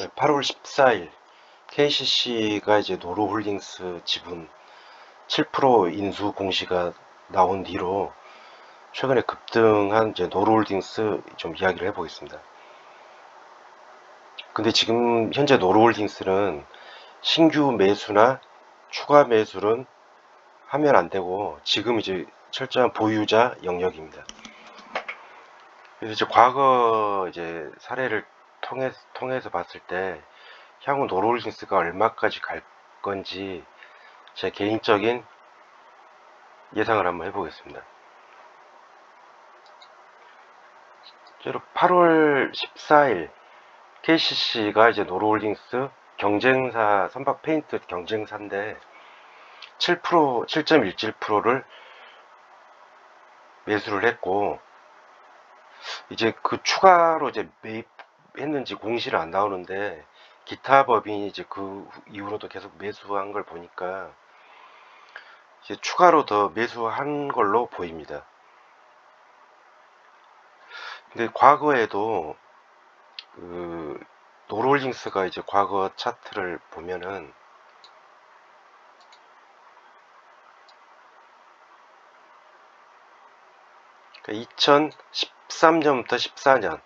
8월 14일 KCC가 이제 노루홀딩스 지분 7% 인수 공시가 나온 뒤로 최근에 급등한 이제 노루홀딩스 좀 이야기를 해보겠습니다. 근데 지금 현재 노루홀딩스는 신규 매수나 추가 매수는 하면 안 되고 지금 이제 철저한 보유자 영역입니다. 그래서 이제 과거 이제 사례를 통해서 봤을 때 향후 노루홀딩스가 얼마까지 갈 건지 제 개인적인 예상을 한번 해보겠습니다. 8월 14일 KCC가 이제 노루홀딩스 경쟁사 선박 페인트 경쟁사인데 7.17%를 매수를 했고 이제 그 추가로 이제 매입했는지 공시는 안 나오는데 기타 법인이 이제 그 이후로도 계속 매수한 걸 보니까 이제 추가로 더 매수한 걸로 보입니다. 근데 과거에도 그 노루홀딩스가 이제 과거 차트를 보면은 2013년부터 14년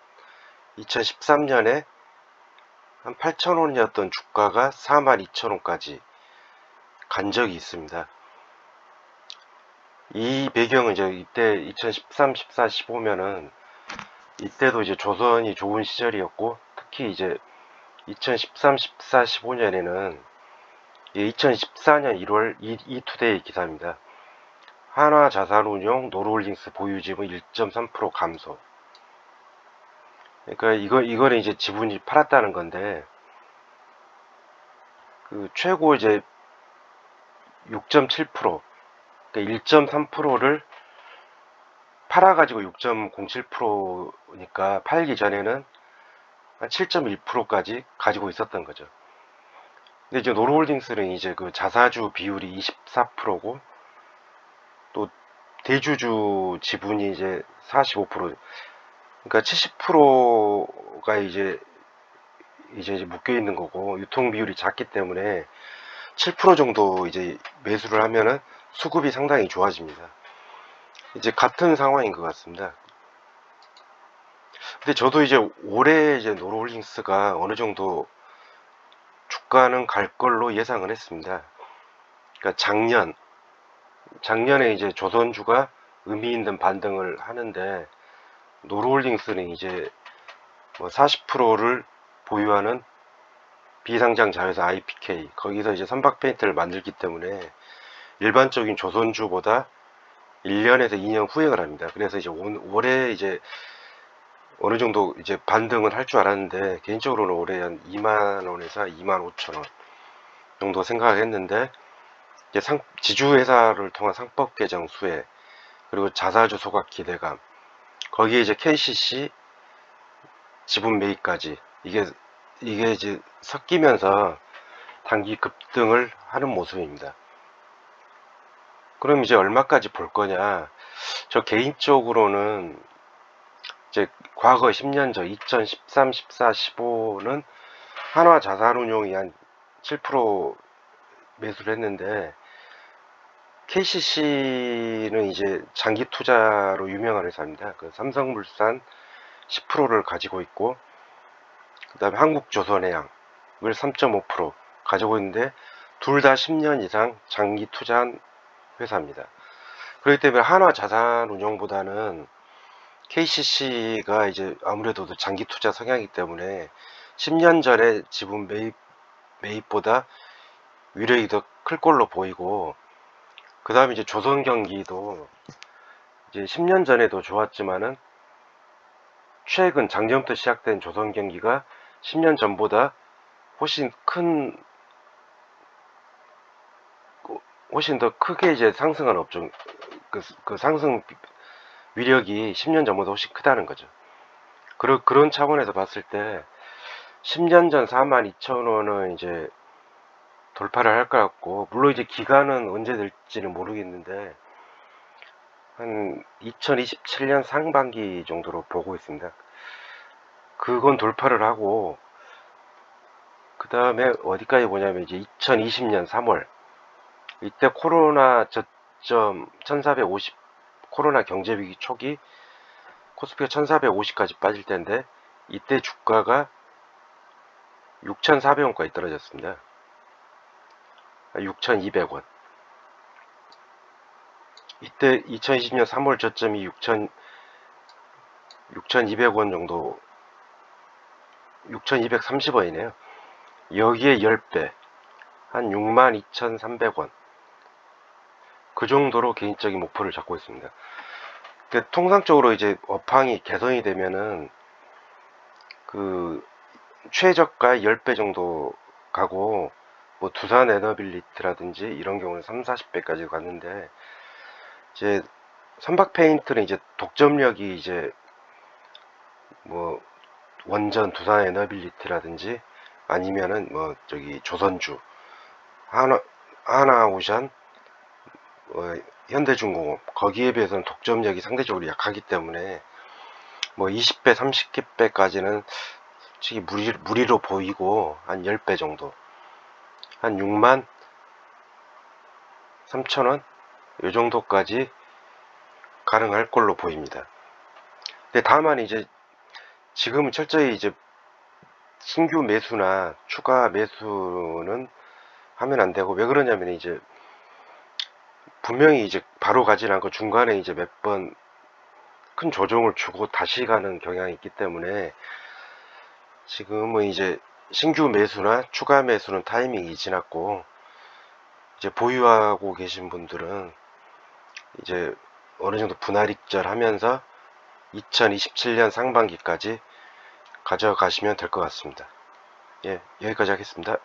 2013년에 한 8,000원이었던 주가가 42,000원까지 간 적이 있습니다. 이 배경은 이제 이때 2013, 14, 15면은 이때도 이제 조선이 좋은 시절이었고 특히 이제 2013, 14, 15년에는 2014년 1월 이투데이 기사입니다. 한화자산운용 노루홀딩스 보유지분 1.3% 감소. 그러니까 이거는 이제 지분이 팔았다는 건데 그 최고 이제 6.7% 그러니까 1.3%를 팔아가지고 6.07%니까 팔기 전에는 한 7.1%까지 가지고 있었던 거죠. 근데 이제 노루홀딩스는 이제 그 자사주 비율이 24%고 또 대주주 지분이 이제 45%, 그러니까 70%가 이제 묶여 있는 거고 유통 비율이 작기 때문에 7% 정도 이제 매수를 하면은 수급이 상당히 좋아집니다. 이제 같은 상황인 것 같습니다. 근데 저도 이제 올해 이제 노루홀딩스가 어느 정도 주가는 갈 걸로 예상을 했습니다. 그러니까 작년에 이제 조선주가 의미 있는 반등을 하는데 노루홀딩스는 이제 뭐 40%를 보유하는 비상장 자회사 IPK 거기서 이제 선박 페인트를 만들기 때문에 일반적인 조선주보다 1년에서 2년 후행을 합니다. 그래서 이제 올해 이제 어느 정도 이제 반등을 할 줄 알았는데 개인적으로는 올해 한 2만원에서 25,000원 정도 생각을 했는데 이제 지주회사를 통한 상법 개정 수혜 그리고 자사주 소각 기대감 거기에 이제 KCC 지분 매입까지 이게 이제 섞이면서 단기 급등을 하는 모습입니다. 그럼 이제 얼마까지 볼 거냐? 저 개인적으로는 이제 과거 10년 전 2013, 14, 15는 한화자산운용이 한 7% 매수를 했는데 KCC는 이제 장기 투자로 유명한 회사입니다. 그 삼성물산 10%를 가지고 있고 그 다음에 한국조선해양을 3.5% 가지고 있는데 둘 다 10년 이상 장기 투자한 회사입니다. 그렇기 때문에 한화자산운용보다는 KCC가 이제 아무래도 장기 투자 성향이기 때문에 10년 전에 지분 매입보다 위력이 더 클 걸로 보이고 그 다음에 이제 조선경기도 이제 10년 전에도 좋았지만은 최근 작년부터 시작된 조선경기가 10년 전보다 훨씬 더 크게 이제 상승한 업종 그 상승 위력이 10년 전보다 훨씬 크다는 거죠. 그런 차원에서 봤을 때 10년 전 42,000원은 이제 돌파를 할 것 같고 물론 이제 기간은 언제 될지는 모르겠는데 한 2027년 상반기 정도로 보고 있습니다. 그건 돌파를 하고 다음에 어디까지 보냐면 이제 2020년 3월 이때 코로나 저점 1450 코로나 경제위기 초기 코스피가 1450까지 빠질 때인데 이때 주가가 6,400원까지 떨어졌습니다. 6,200원. 이때 2020년 3월 저점이 6,200원 정도, 6,230원이네요. 여기에 10배, 한 62,300원. 그 정도로 개인적인 목표를 잡고 있습니다. 근데 통상적으로 이제 업황이 개선이 되면은 그 최저가 10배 정도 가고, 뭐 두산 에너빌리티라든지 이런 경우는 3, 40배까지 갔는데, 이제 선박 페인트는 이제 독점력이 이제 뭐 원전 두산 에너빌리티라든지 아니면은 뭐 저기 조선주 하나오션 현대중공업 거기에 비해서는 독점력이 상대적으로 약하기 때문에 뭐 20배 30배까지는 솔직히 무리로 보이고, 한 10배 정도, 한 6만 3천원 요 정도까지 가능할 걸로 보입니다. 근데 다만 이제 지금은 철저히 이제 신규 매수나 추가 매수는 하면 안 되고, 왜 그러냐면 이제 분명히 이제 바로 가진 않고 중간에 이제 몇 번 큰 조정을 주고 다시 가는 경향이 있기 때문에 지금은 이제 신규 매수나 추가 매수는 타이밍이 지났고, 이제 보유하고 계신 분들은 이제 어느 정도 분할 익절하면서 2027년 상반기까지 가져가시면 될 것 같습니다. 예, 여기까지 하겠습니다.